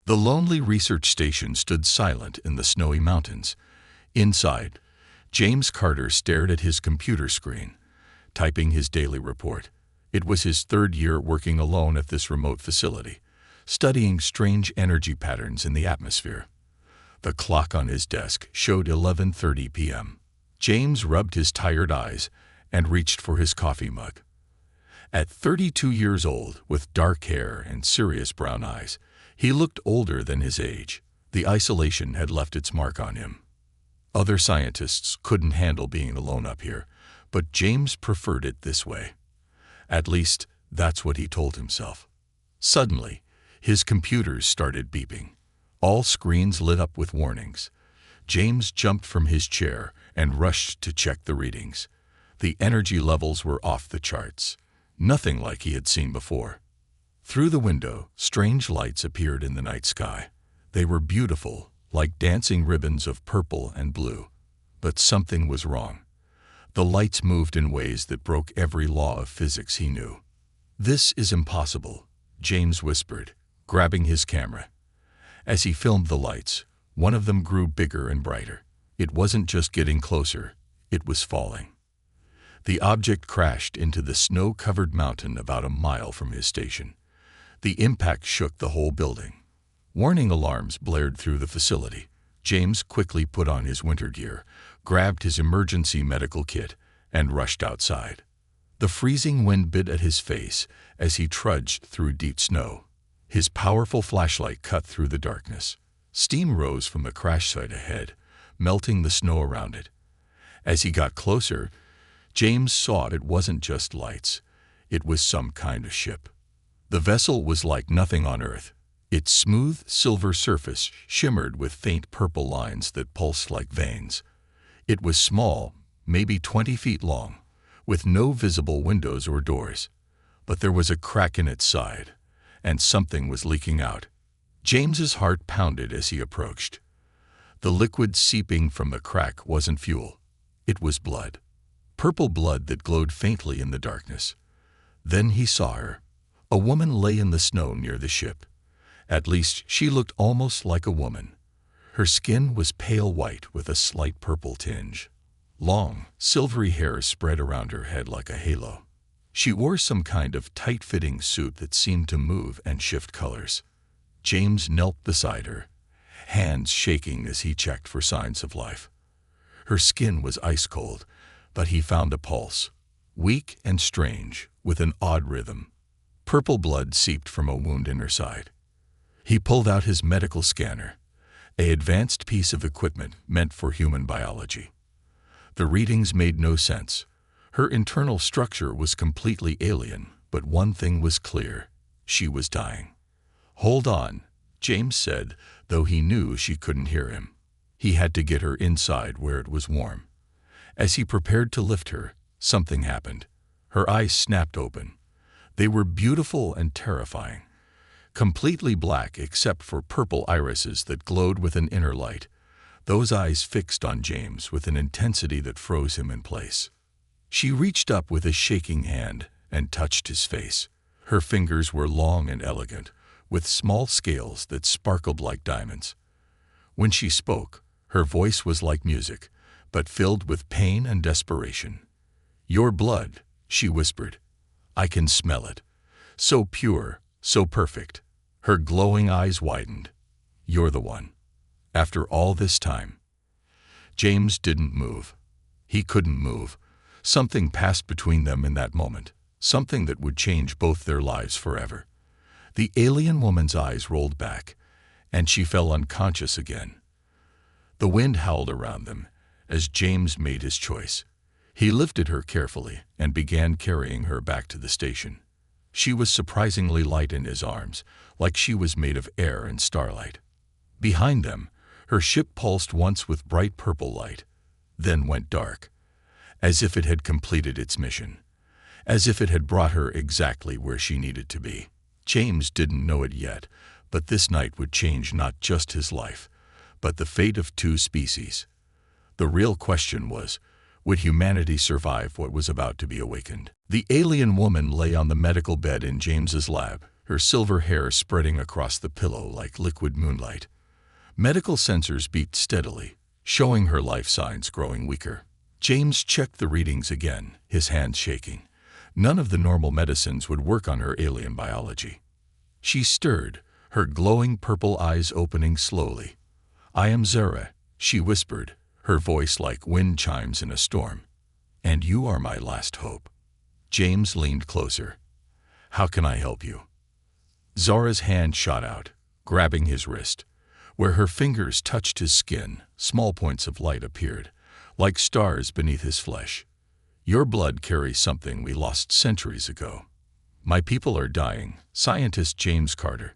The lonely research station stood silent in the snowy mountains. Inside, James Carter stared at his computer screen, typing his daily report. It was his third year working alone at this remote facility, studying strange energy patterns in the atmosphere. The clock on his desk showed 11:30 p.m. James rubbed his tired eyes and reached for his coffee mug. At 32 years old, with dark hair and serious brown eyes, he looked older than his age. The isolation had left its mark on him. Other scientists couldn't handle being alone up here, but James preferred it this way. At least, that's what he told himself. Suddenly, his computers started beeping. All screens lit up with warnings. James jumped from his chair and rushed to check the readings. The energy levels were off the charts, nothing like he had seen before. Through the window, strange lights appeared in the night sky. They were beautiful, like dancing ribbons of purple and blue. But something was wrong. The lights moved in ways that broke every law of physics he knew. "This is impossible," James whispered, grabbing his camera. As he filmed the lights, one of them grew bigger and brighter. It wasn't just getting closer, it was falling. The object crashed into the snow-covered mountain about a mile from his station. The impact shook the whole building. Warning alarms blared through the facility. James quickly put on his winter gear, grabbed his emergency medical kit, and rushed outside. The freezing wind bit at his face as he trudged through deep snow. His powerful flashlight cut through the darkness. Steam rose from the crash site ahead, melting the snow around it. As he got closer, James saw it wasn't just lights. It was some kind of ship. The vessel was like nothing on Earth. Its smooth, silver surface shimmered with faint purple lines that pulsed like veins. It was small, maybe 20 feet long, with no visible windows or doors. But there was a crack in its side, and something was leaking out. James's heart pounded as he approached. The liquid seeping from the crack wasn't fuel. It was blood. Purple blood that glowed faintly in the darkness. Then he saw her. A woman lay in the snow near the ship. At least she looked almost like a woman. Her skin was pale white with a slight purple tinge. Long, silvery hair spread around her head like a halo. She wore some kind of tight-fitting suit that seemed to move and shift colors. James knelt beside her, hands shaking as he checked for signs of life. Her skin was ice-cold, but he found a pulse, weak and strange, with an odd rhythm. Purple blood seeped from a wound in her side. He pulled out his medical scanner, an advanced piece of equipment meant for human biology. The readings made no sense. Her internal structure was completely alien, but one thing was clear: she was dying. "Hold on," James said, though he knew she couldn't hear him. He had to get her inside where it was warm. As he prepared to lift her, something happened. Her eyes snapped open. They were beautiful and terrifying. Completely black except for purple irises that glowed with an inner light. Those eyes fixed on James with an intensity that froze him in place. She reached up with a shaking hand and touched his face. Her fingers were long and elegant, with small scales that sparkled like diamonds. When she spoke, her voice was like music, but filled with pain and desperation. "Your blood," she whispered. "I can smell it. So pure, so perfect." Her glowing eyes widened. "You're the one." After all this time. James didn't move. He couldn't move. Something passed between them in that moment, something that would change both their lives forever. The alien woman's eyes rolled back, and she fell unconscious again. The wind howled around them as James made his choice. He lifted her carefully and began carrying her back to the station. She was surprisingly light in his arms, like she was made of air and starlight. Behind them, her ship pulsed once with bright purple light, then went dark, as if it had completed its mission, as if it had brought her exactly where she needed to be. James didn't know it yet, but this night would change not just his life, but the fate of two species. The real question was, would humanity survive what was about to be awakened? The alien woman lay on the medical bed in James's lab, her silver hair spreading across the pillow like liquid moonlight. Medical sensors beeped steadily, showing her life signs growing weaker. James checked the readings again, his hands shaking. None of the normal medicines would work on her alien biology. She stirred, her glowing purple eyes opening slowly. "I am Zara," she whispered, her voice like wind chimes in a storm. "And you are my last hope." James leaned closer. "How can I help you?" Zara's hand shot out, grabbing his wrist. Where her fingers touched his skin, small points of light appeared, like stars beneath his flesh. "Your blood carries something we lost centuries ago. My people are dying, scientist James Carter.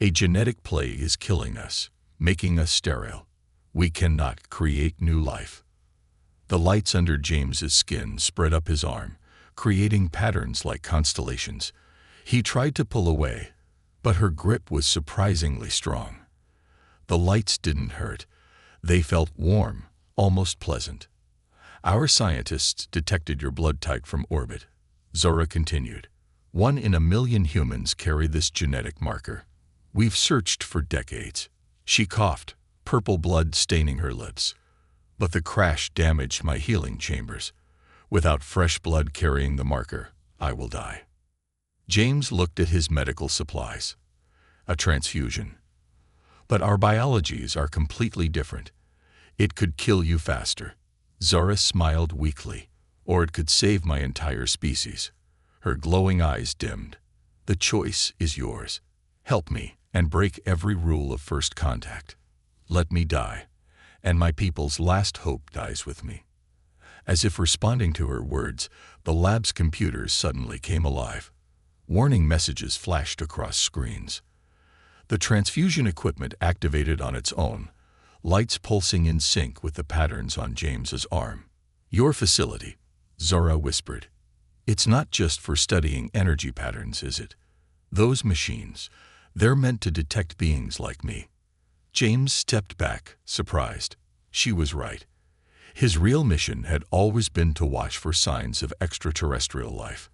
A genetic plague is killing us, making us sterile. We cannot create new life." The lights under James's skin spread up his arm, creating patterns like constellations. He tried to pull away, but her grip was surprisingly strong. The lights didn't hurt. They felt warm, almost pleasant. "Our scientists detected your blood type from orbit," Zora continued. "1 in a million humans carry this genetic marker. We've searched for decades." She coughed, purple blood staining her lips. "But the crash damaged my healing chambers. Without fresh blood carrying the marker, I will die." James looked at his medical supplies. "A transfusion. But our biologies are completely different. It could kill you faster." Zara smiled weakly. "Or it could save my entire species." Her glowing eyes dimmed. "The choice is yours. Help me and break every rule of first contact. Let me die, and my people's last hope dies with me." As if responding to her words, the lab's computers suddenly came alive. Warning messages flashed across screens. The transfusion equipment activated on its own, lights pulsing in sync with the patterns on James's arm. "Your facility," Zora whispered. "It's not just for studying energy patterns, is it? Those machines, they're meant to detect beings like me." James stepped back, surprised. She was right. His real mission had always been to watch for signs of extraterrestrial life.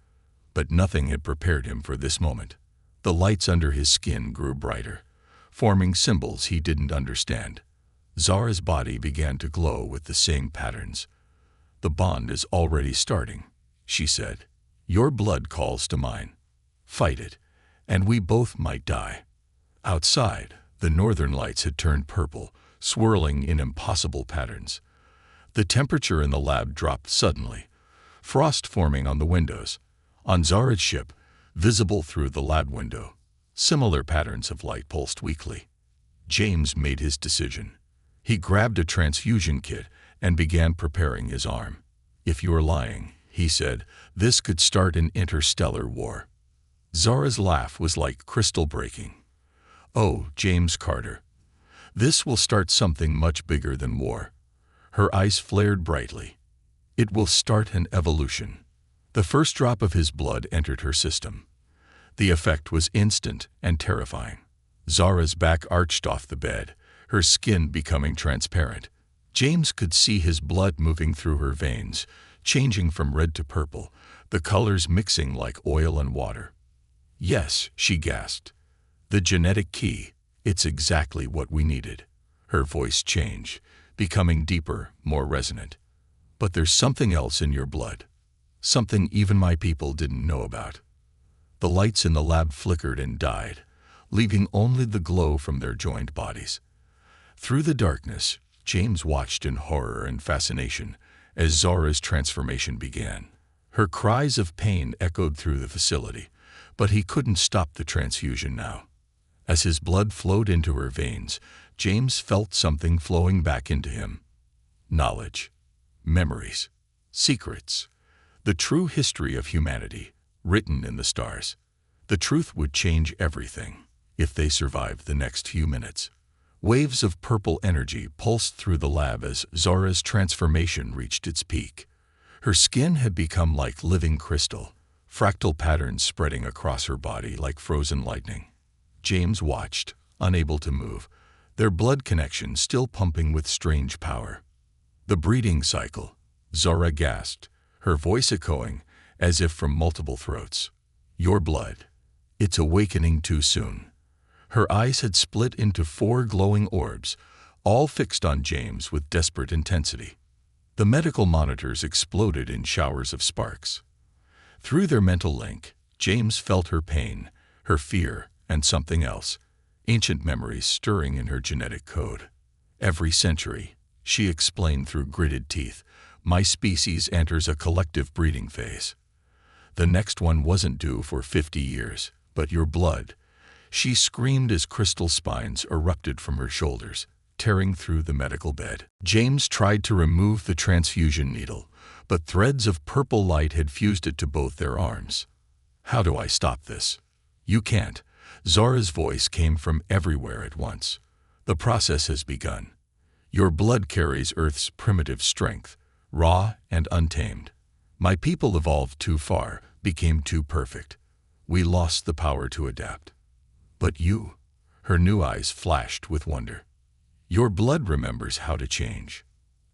But nothing had prepared him for this moment. The lights under his skin grew brighter, forming symbols he didn't understand. Zara's body began to glow with the same patterns. "The bond is already starting," she said. "Your blood calls to mine. Fight it, and we both might die." Outside, the northern lights had turned purple, swirling in impossible patterns. The temperature in the lab dropped suddenly, frost forming on the windows. On Zara's ship, visible through the lab window, similar patterns of light pulsed weakly. James made his decision. He grabbed a transfusion kit and began preparing his arm. "If you're lying," he said, "this could start an interstellar war." Zara's laugh was like crystal breaking. "Oh, James Carter, this will start something much bigger than war." Her eyes flared brightly. "It will start an evolution." The first drop of his blood entered her system. The effect was instant and terrifying. Zara's back arched off the bed, her skin becoming transparent. James could see his blood moving through her veins, changing from red to purple, the colors mixing like oil and water. "Yes," she gasped. "The genetic key. It's exactly what we needed." Her voice changed, becoming deeper, more resonant. "But there's something else in your blood. Something even my people didn't know about." The lights in the lab flickered and died, leaving only the glow from their joined bodies. Through the darkness, James watched in horror and fascination as Zara's transformation began. Her cries of pain echoed through the facility, but he couldn't stop the transfusion now. As his blood flowed into her veins, James felt something flowing back into him. Knowledge, memories, secrets, the true history of humanity, written in the stars. The truth would change everything if they survived the next few minutes. Waves of purple energy pulsed through the lab as Zara's transformation reached its peak. Her skin had become like living crystal, fractal patterns spreading across her body like frozen lightning. James watched, unable to move, their blood connection still pumping with strange power. "The breeding cycle," Zara gasped, her voice echoing as if from multiple throats. "Your blood. It's awakening too soon. Her eyes had split into 4 glowing orbs, all fixed on James with desperate intensity. The medical monitors exploded in showers of sparks. Through their mental link, James felt her pain, her fear, and something else, ancient memories stirring in her genetic code. Every century, she explained through gritted teeth, my species enters a collective breeding phase. The next one wasn't due for 50 years, but your blood. She screamed as crystal spines erupted from her shoulders, tearing through the medical bed. James tried to remove the transfusion needle, but threads of purple light had fused it to both their arms. How do I stop this? You can't. Zara's voice came from everywhere at once. The process has begun. Your blood carries Earth's primitive strength, raw and untamed. My people evolved too far, became too perfect. We lost the power to adapt. But you, her new eyes flashed with wonder. Your blood remembers how to change.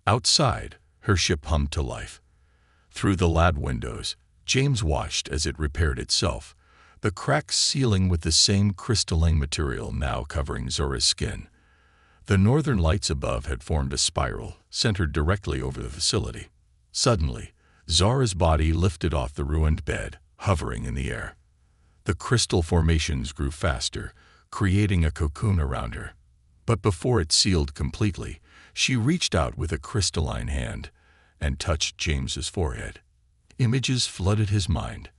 Outside, her ship hummed to life. Through the lab windows, James watched as it repaired itself, the cracks sealing with the same crystalline material now covering Zora's skin. The northern lights above had formed a spiral, centered directly over the facility. Suddenly, Zora's body lifted off the ruined bed, hovering in the air. The crystal formations grew faster, creating a cocoon around her. But before it sealed completely, she reached out with a crystalline hand and touched James's forehead. Images flooded his mind.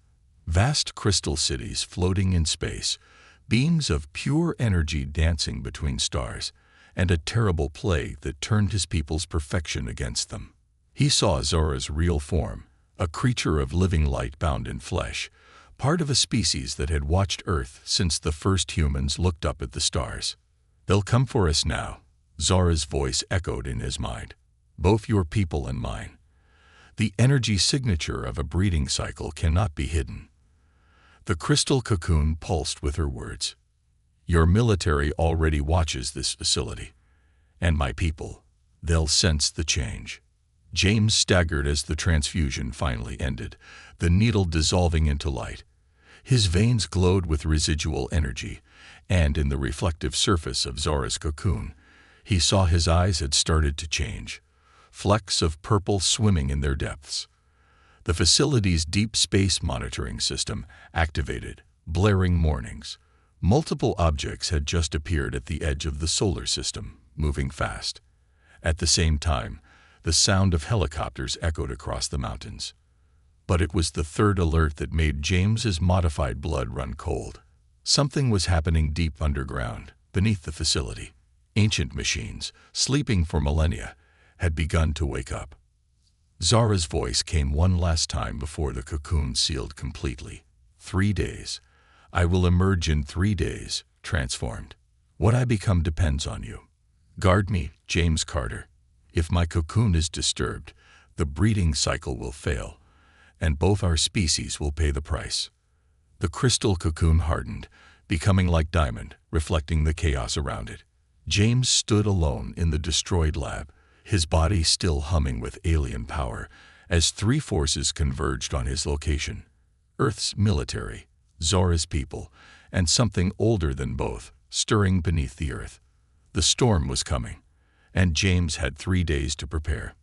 Vast crystal cities floating in space, beams of pure energy dancing between stars, and a terrible plague that turned his people's perfection against them. He saw Zora's real form, a creature of living light bound in flesh, part of a species that had watched Earth since the first humans looked up at the stars. They'll come for us now, Zora's voice echoed in his mind. Both your people and mine. The energy signature of a breeding cycle cannot be hidden. The crystal cocoon pulsed with her words. Your military already watches this facility. And my people, they'll sense the change. James staggered as the transfusion finally ended, the needle dissolving into light. His veins glowed with residual energy, and in the reflective surface of Zora's cocoon, he saw his eyes had started to change, flecks of purple swimming in their depths. The facility's deep space monitoring system activated, blaring warnings. Multiple objects had just appeared at the edge of the solar system, moving fast. At the same time, the sound of helicopters echoed across the mountains. But it was the third alert that made James's modified blood run cold. Something was happening deep underground, beneath the facility. Ancient machines, sleeping for millennia, had begun to wake up. Zara's voice came one last time before the cocoon sealed completely. 3 days. I will emerge in 3 days, transformed. What I become depends on you. Guard me, James Carter. If my cocoon is disturbed, the breeding cycle will fail, and both our species will pay the price. The crystal cocoon hardened, becoming like diamond, reflecting the chaos around it. James stood alone in the destroyed lab, his body still humming with alien power, as 3 forces converged on his location. Earth's military, Zora's people, and something older than both, stirring beneath the earth. The storm was coming, and James had 3 days to prepare.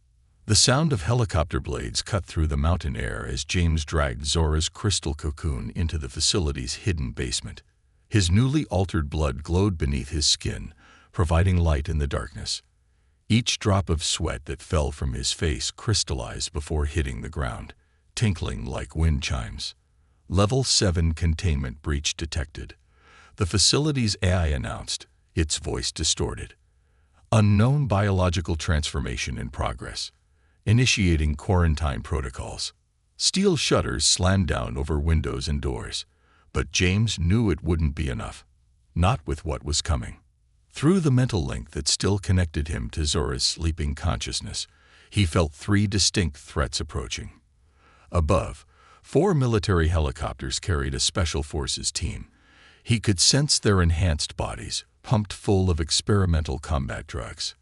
The sound of helicopter blades cut through the mountain air as James dragged Zora's crystal cocoon into the facility's hidden basement. His newly altered blood glowed beneath his skin, providing light in the darkness. Each drop of sweat that fell from his face crystallized before hitting the ground, tinkling like wind chimes. Level 7 containment breach detected. The facility's AI announced, its voice distorted. Unknown biological transformation in progress. Initiating quarantine protocols. Steel shutters slammed down over windows and doors. But James knew it wouldn't be enough. Not with what was coming. Through the mental link that still connected him to Zora's sleeping consciousness, he felt 3 distinct threats approaching. Above, 4 military helicopters carried a special forces team. He could sense their enhanced bodies, pumped full of experimental combat drugs.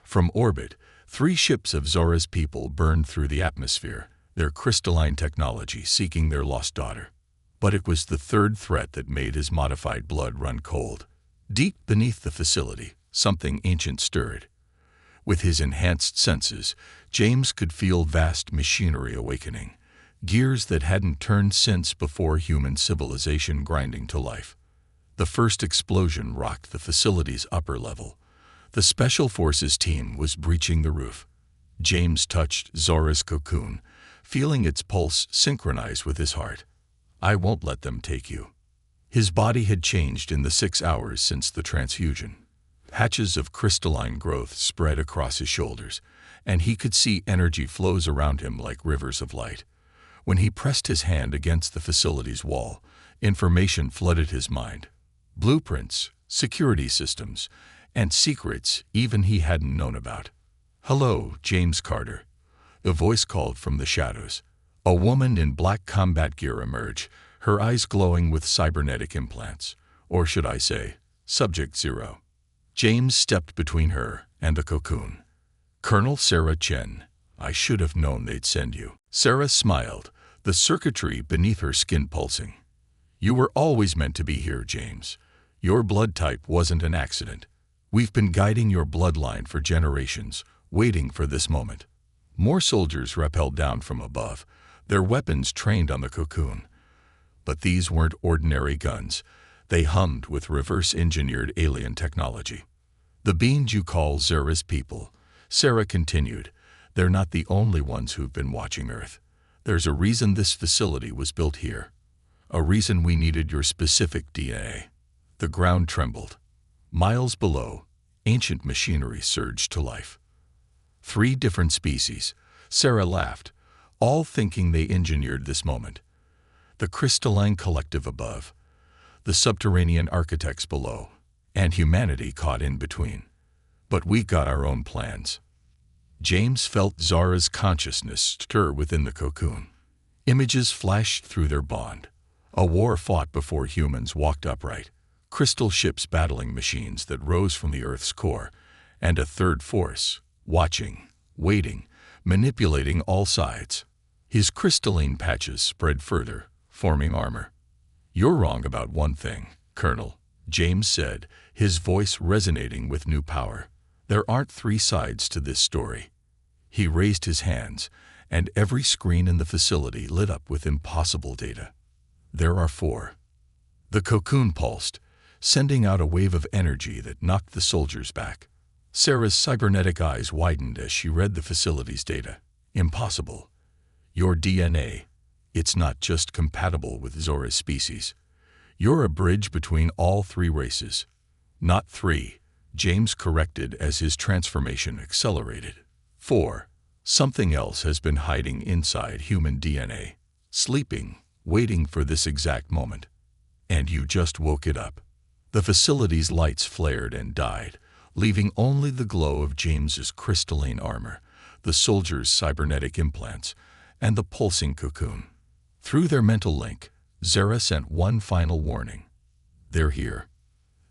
From orbit, 3 ships of Zora's people burned through the atmosphere, their crystalline technology seeking their lost daughter. But it was the third threat that made his modified blood run cold. Deep beneath the facility, something ancient stirred. With his enhanced senses, James could feel vast machinery awakening, gears that hadn't turned since before human civilization grinding to life. The first explosion rocked the facility's upper level. The Special Forces team was breaching the roof. James touched Zora's cocoon, feeling its pulse synchronize with his heart. "I won't let them take you." His body had changed in the 6 hours since the transfusion. Patches of crystalline growth spread across his shoulders, and he could see energy flows around him like rivers of light. When he pressed his hand against the facility's wall, information flooded his mind. Blueprints, security systems, and secrets even he hadn't known about. "Hello, James Carter." A voice called from the shadows. A woman in black combat gear emerged, her eyes glowing with cybernetic implants. Or should I say, Subject Zero. James stepped between her and the cocoon. "Colonel Sarah Chen, I should have known they'd send you." Sarah smiled, the circuitry beneath her skin pulsing. "You were always meant to be here, James. Your blood type wasn't an accident. We've been guiding your bloodline for generations, waiting for this moment." More soldiers rappelled down from above, their weapons trained on the cocoon. But these weren't ordinary guns. They hummed with reverse-engineered alien technology. "The beings you call Zera's people," Sarah continued, "they're not the only ones who've been watching Earth. There's a reason this facility was built here. A reason we needed your specific DNA." The ground trembled. Miles below, ancient machinery surged to life. 3 different species, Sarah laughed, all thinking they engineered this moment. The crystalline collective above, the subterranean architects below, and humanity caught in between. But we got our own plans. James felt Zara's consciousness stir within the cocoon. Images flashed through their bond. A war fought before humans walked upright. Crystal ships battling machines that rose from the Earth's core, and a third force, watching, waiting, manipulating all sides. His crystalline patches spread further, forming armor. "You're wrong about one thing, Colonel," James said, his voice resonating with new power. "There aren't 3 sides to this story." He raised his hands, and every screen in the facility lit up with impossible data. "There are 4. The cocoon pulsed, sending out a wave of energy that knocked the soldiers back. Sarah's cybernetic eyes widened as she read the facility's data. "Impossible. Your DNA, it's not just compatible with Zora's species. You're a bridge between all 3 races." "Not 3, James corrected as his transformation accelerated. 4. Something else has been hiding inside human DNA, sleeping, waiting for this exact moment. And you just woke it up." The facility's lights flared and died, leaving only the glow of James's crystalline armor, the soldiers' cybernetic implants, and the pulsing cocoon. Through their mental link, Zara sent one final warning. "They're here."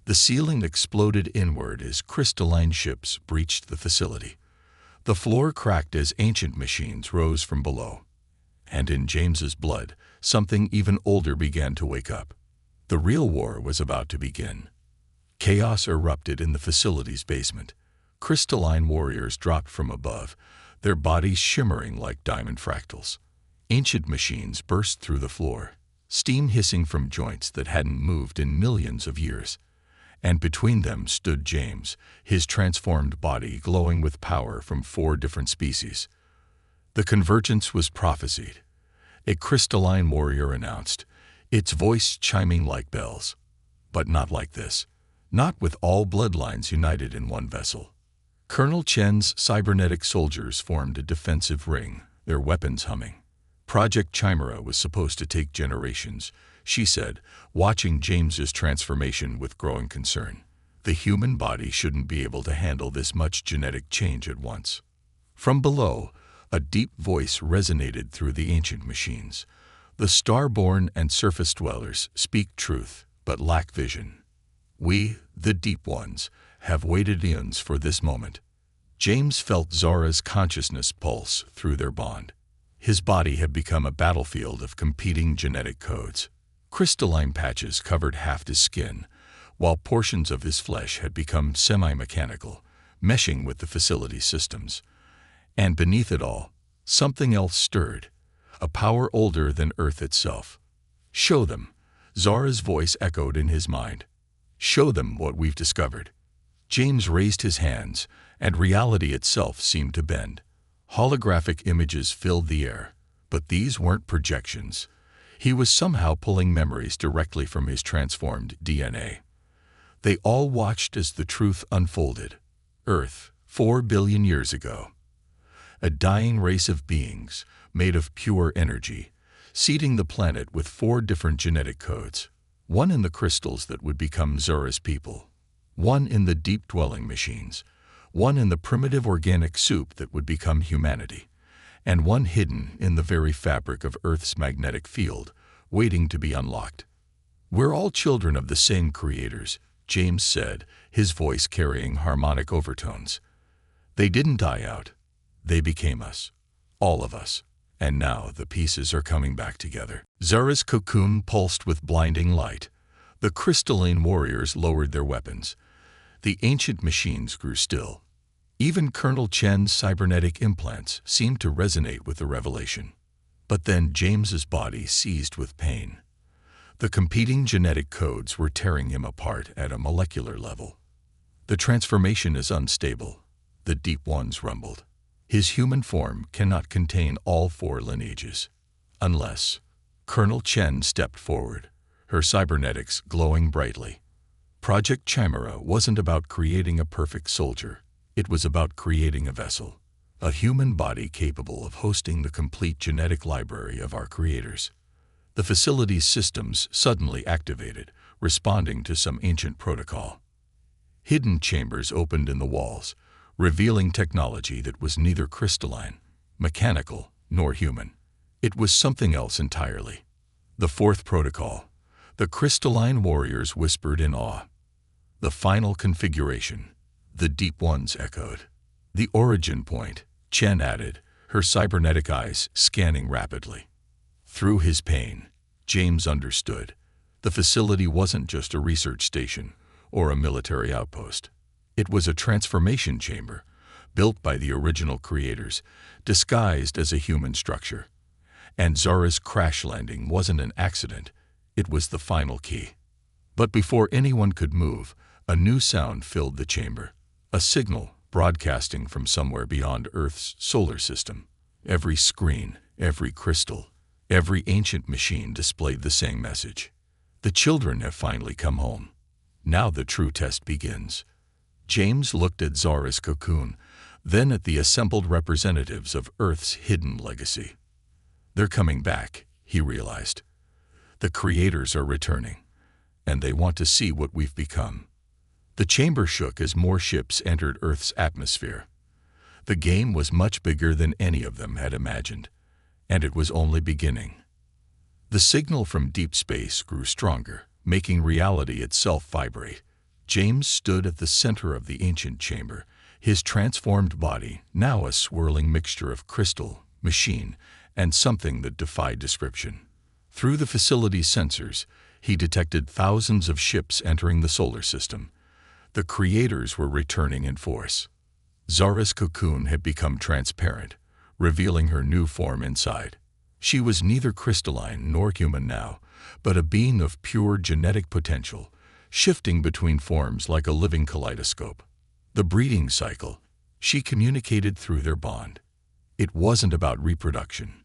The ceiling exploded inward as crystalline ships breached the facility. The floor cracked as ancient machines rose from below. And in James's blood, something even older began to wake up. The real war was about to begin. Chaos erupted in the facility's basement. Crystalline warriors dropped from above, their bodies shimmering like diamond fractals. Ancient machines burst through the floor, steam hissing from joints that hadn't moved in millions of years. And between them stood James, his transformed body glowing with power from 4 different species. The convergence was prophesied. A crystalline warrior announced, its voice chiming like bells. But not like this. Not with all bloodlines united in one vessel. Colonel Chen's cybernetic soldiers formed a defensive ring, their weapons humming. Project Chimera was supposed to take generations, she said, watching James's transformation with growing concern. The human body shouldn't be able to handle this much genetic change at once. From below, a deep voice resonated through the ancient machines. The star-born and surface dwellers speak truth, but lack vision. We, the deep ones, have waited eons for this moment. James felt Zora's consciousness pulse through their bond. His body had become a battlefield of competing genetic codes. Crystalline patches covered half his skin, while portions of his flesh had become semi-mechanical, meshing with the facility systems. And beneath it all, something else stirred, a power older than Earth itself. "Show them," Zara's voice echoed in his mind. "Show them what we've discovered." James raised his hands, and reality itself seemed to bend. Holographic images filled the air, but these weren't projections. He was somehow pulling memories directly from his transformed DNA. They all watched as the truth unfolded. Earth, 4 billion years ago. A dying race of beings, made of pure energy, seeding the planet with 4 different genetic codes. One in the crystals that would become Zara's people. One in the deep-dwelling machines. One in the primitive organic soup that would become humanity. And one hidden in the very fabric of Earth's magnetic field, waiting to be unlocked. "We're all children of the same creators," James said, his voice carrying harmonic overtones. "They didn't die out. They became us. All of us. And now the pieces are coming back together." Zara's cocoon pulsed with blinding light. The crystalline warriors lowered their weapons. The ancient machines grew still. Even Colonel Chen's cybernetic implants seemed to resonate with the revelation. But then James's body seized with pain. The competing genetic codes were tearing him apart at a molecular level. "The transformation is unstable," the deep ones rumbled. "His human form cannot contain all 4 lineages. Unless—" Colonel Chen stepped forward, her cybernetics glowing brightly. Project Chimera wasn't about creating a perfect soldier. It was about creating a vessel, a human body capable of hosting the complete genetic library of our creators. The facility's systems suddenly activated, responding to some ancient protocol. Hidden chambers opened in the walls, revealing technology that was neither crystalline, mechanical, nor human. It was something else entirely. The 4th protocol. The crystalline warriors whispered in awe. "The final configuration," the deep ones echoed. "The origin point," Chen added, her cybernetic eyes scanning rapidly. Through his pain, James understood. The facility wasn't just a research station or a military outpost. It was a transformation chamber, built by the original creators, disguised as a human structure. And Zara's crash landing wasn't an accident, it was the final key. But before anyone could move, a new sound filled the chamber. A signal broadcasting from somewhere beyond Earth's solar system. Every screen, every crystal, every ancient machine displayed the same message. "The children have finally come home. Now the true test begins." James looked at Zara's cocoon, then at the assembled representatives of Earth's hidden legacy. "They're coming back," he realized. "The creators are returning, and they want to see what we've become." The chamber shook as more ships entered Earth's atmosphere. The game was much bigger than any of them had imagined, and it was only beginning. The signal from deep space grew stronger, making reality itself vibrate. James stood at the center of the ancient chamber, his transformed body now a swirling mixture of crystal, machine, and something that defied description. Through the facility's sensors, he detected thousands of ships entering the solar system. The creators were returning in force. Zara's cocoon had become transparent, revealing her new form inside. She was neither crystalline nor human now, but a being of pure genetic potential, shifting between forms like a living kaleidoscope. The breeding cycle, she communicated through their bond. It wasn't about reproduction.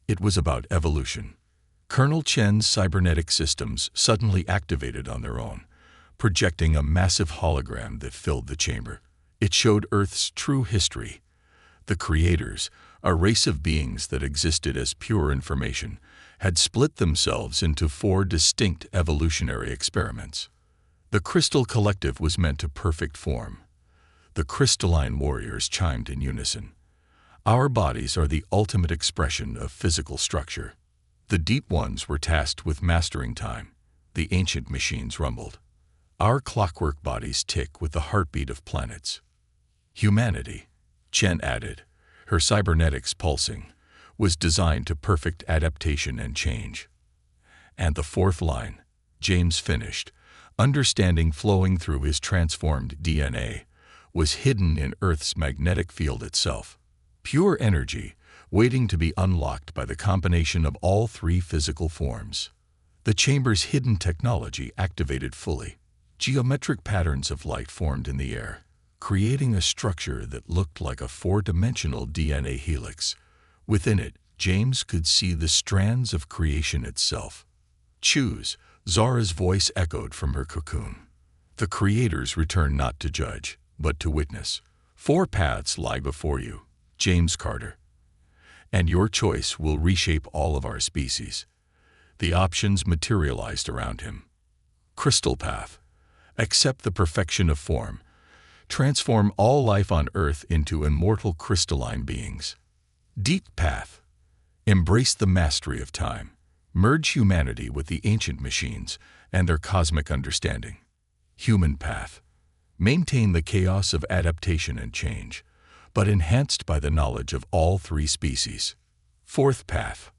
It was about evolution. Colonel Chen's cybernetic systems suddenly activated on their own, projecting a massive hologram that filled the chamber. It showed Earth's true history. The creators, a race of beings that existed as pure information, had split themselves into 4 distinct evolutionary experiments. The Crystal Collective was meant to perfect form. The crystalline warriors chimed in unison. "Our bodies are the ultimate expression of physical structure." The deep ones were tasked with mastering time. The ancient machines rumbled. "Our clockwork bodies tick with the heartbeat of planets." Humanity, Chen added, her cybernetics pulsing, was designed to perfect adaptation and change. And the fourth line, James finished, understanding flowing through his transformed DNA, was hidden in Earth's magnetic field itself. Pure energy, waiting to be unlocked by the combination of all three physical forms. The chamber's hidden technology activated fully. Geometric patterns of light formed in the air, creating a structure that looked like a four-dimensional DNA helix. Within it, James could see the strands of creation itself. Choose, Zara's voice echoed from her cocoon. The creators return not to judge, but to witness. 4 paths lie before you, James Carter. And your choice will reshape all of our species. The options materialized around him. Crystal path. Accept the perfection of form. Transform all life on Earth into immortal crystalline beings. Deep path. Embrace the mastery of time. Merge humanity with the ancient machines and their cosmic understanding. Human path. Maintain the chaos of adaptation and change, but enhanced by the knowledge of all three species. Fourth path.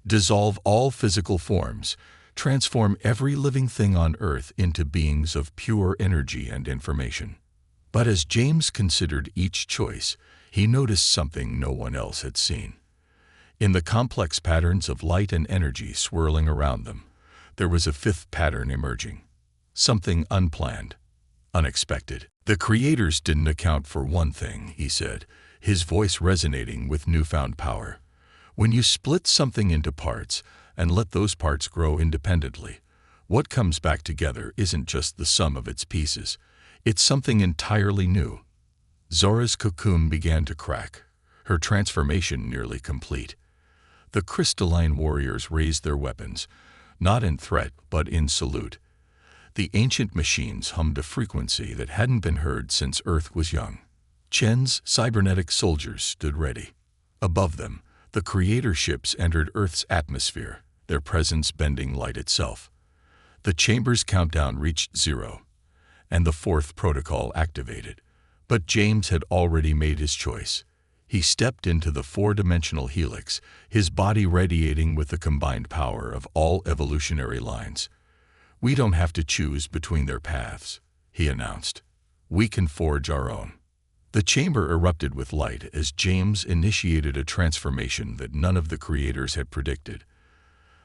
Dissolve all physical forms. Transform every living thing on Earth into beings of pure energy and information. But as James considered each choice, he noticed something no one else had seen. In the complex patterns of light and energy swirling around them, there was a fifth pattern emerging. Something unplanned, unexpected. The creators didn't account for one thing, he said, his voice resonating with newfound power. When you split something into parts and let those parts grow independently, what comes back together isn't just the sum of its pieces. It's something entirely new. Zora's cocoon began to crack, her transformation nearly complete. The crystalline warriors raised their weapons, not in threat but in salute. The ancient machines hummed a frequency that hadn't been heard since Earth was young. Chen's cybernetic soldiers stood ready. Above them, the creator ships entered Earth's atmosphere, their presence bending light itself. The chamber's countdown reached 0, and the fourth protocol activated. But James had already made his choice. He stepped into the four-dimensional helix, his body radiating with the combined power of all evolutionary lines. We don't have to choose between their paths, he announced. We can forge our own. The chamber erupted with light as James initiated a transformation that none of the creators had predicted.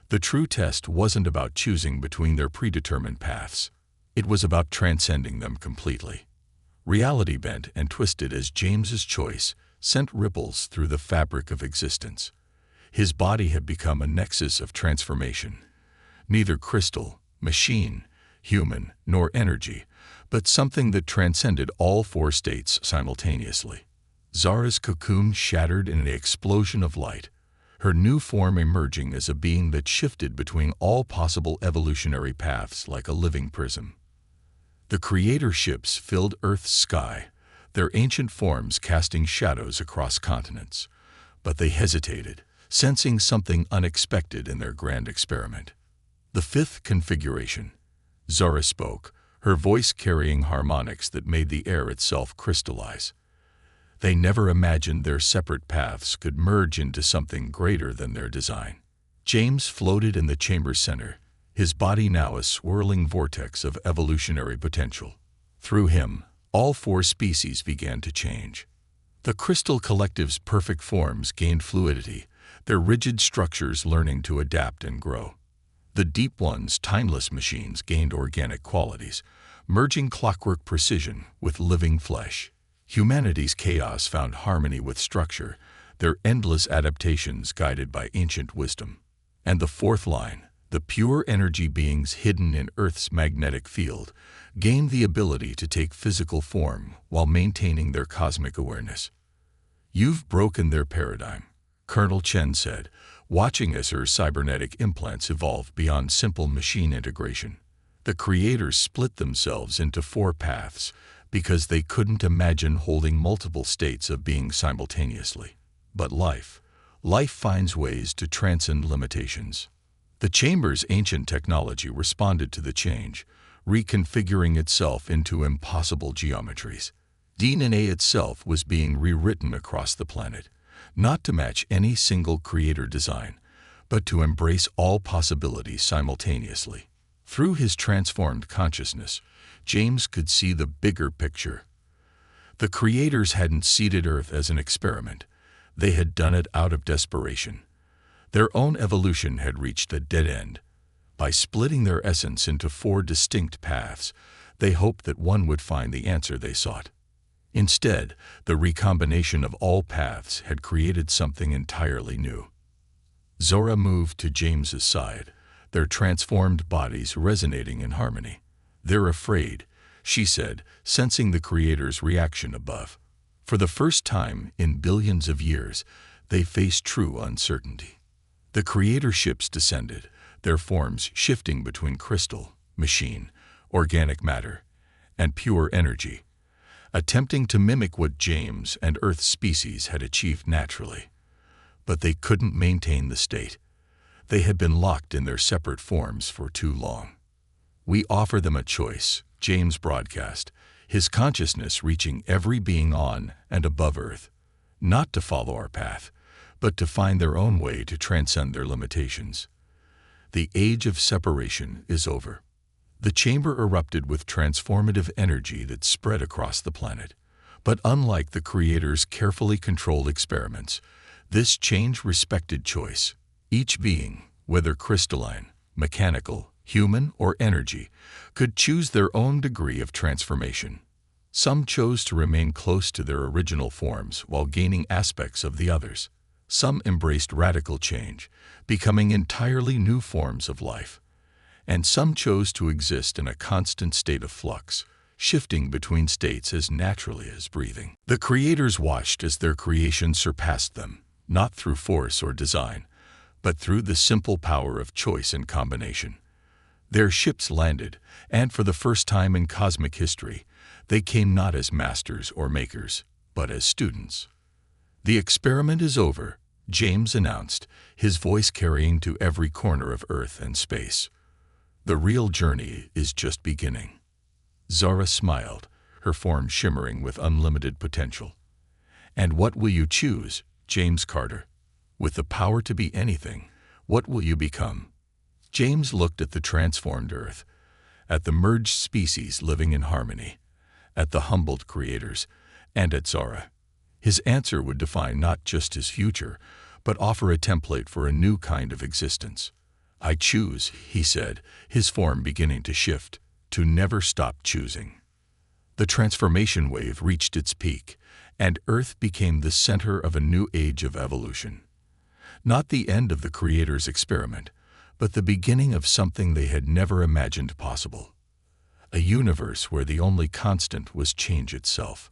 The true test wasn't about choosing between their predetermined paths. It was about transcending them completely. Reality bent and twisted as James's choice sent ripples through the fabric of existence. His body had become a nexus of transformation. Neither crystal, machine, human, nor energy, but something that transcended all 4 states simultaneously. Zara's cocoon shattered in an explosion of light, her new form emerging as a being that shifted between all possible evolutionary paths like a living prism. The creator ships filled Earth's sky, their ancient forms casting shadows across continents. But they hesitated, sensing something unexpected in their grand experiment. The fifth configuration. Zara spoke, her voice carrying harmonics that made the air itself crystallize. They never imagined their separate paths could merge into something greater than their design. James floated in the chamber's center, his body now a swirling vortex of evolutionary potential. Through him, all 4 species began to change. The crystal collective's perfect forms gained fluidity, their rigid structures learning to adapt and grow. The deep one's timeless machines gained organic qualities, merging clockwork precision with living flesh. Humanity's chaos found harmony with structure, their endless adaptations guided by ancient wisdom. And the fourth line, the pure energy beings hidden in Earth's magnetic field, gained the ability to take physical form while maintaining their cosmic awareness. You've broken their paradigm, Colonel Chen said, watching as her cybernetic implants evolved beyond simple machine integration. The creators split themselves into 4 paths because they couldn't imagine holding multiple states of being simultaneously. But life finds ways to transcend limitations. The chamber's ancient technology responded to the change, reconfiguring itself into impossible geometries. DNA itself was being rewritten across the planet, not to match any single creator design, but to embrace all possibilities simultaneously. Through his transformed consciousness, James could see the bigger picture. The creators hadn't seeded Earth as an experiment. They had done it out of desperation. Their own evolution had reached a dead end. By splitting their essence into 4 distinct paths, they hoped that one would find the answer they sought. Instead, the recombination of all paths had created something entirely new. Zora moved to James's side, their transformed bodies resonating in harmony. "They're afraid," she said, sensing the creator's reaction above. For the first time in billions of years, they faced true uncertainty. The creator ships descended, their forms shifting between crystal, machine, organic matter, and pure energy, attempting to mimic what James and Earth's species had achieved naturally. But they couldn't maintain the state. They had been locked in their separate forms for too long. "We offer them a choice," James broadcast, his consciousness reaching every being on and above Earth, "not to follow our path, but to find their own way to transcend their limitations. The age of separation is over." The chamber erupted with transformative energy that spread across the planet. But unlike the creator's carefully controlled experiments, this change respected choice. Each being, whether crystalline, mechanical, human, or energy, could choose their own degree of transformation. Some chose to remain close to their original forms while gaining aspects of the others. Some embraced radical change, becoming entirely new forms of life. And some chose to exist in a constant state of flux, shifting between states as naturally as breathing. The creators watched as their creation surpassed them, not through force or design, but through the simple power of choice and combination. Their ships landed, and for the first time in cosmic history, they came not as masters or makers, but as students. "The experiment is over," James announced, his voice carrying to every corner of Earth and space. "The real journey is just beginning." Zara smiled, her form shimmering with unlimited potential. "And what will you choose, James Carter? With the power to be anything, what will you become?" James looked at the transformed Earth, at the merged species living in harmony, at the humbled creators, and at Zara. His answer would define not just his future, but offer a template for a new kind of existence. "I choose," he said, his form beginning to shift, "to never stop choosing." The transformation wave reached its peak, and Earth became the center of a new age of evolution. Not the end of the creator's experiment, but the beginning of something they had never imagined possible. A universe where the only constant was change itself.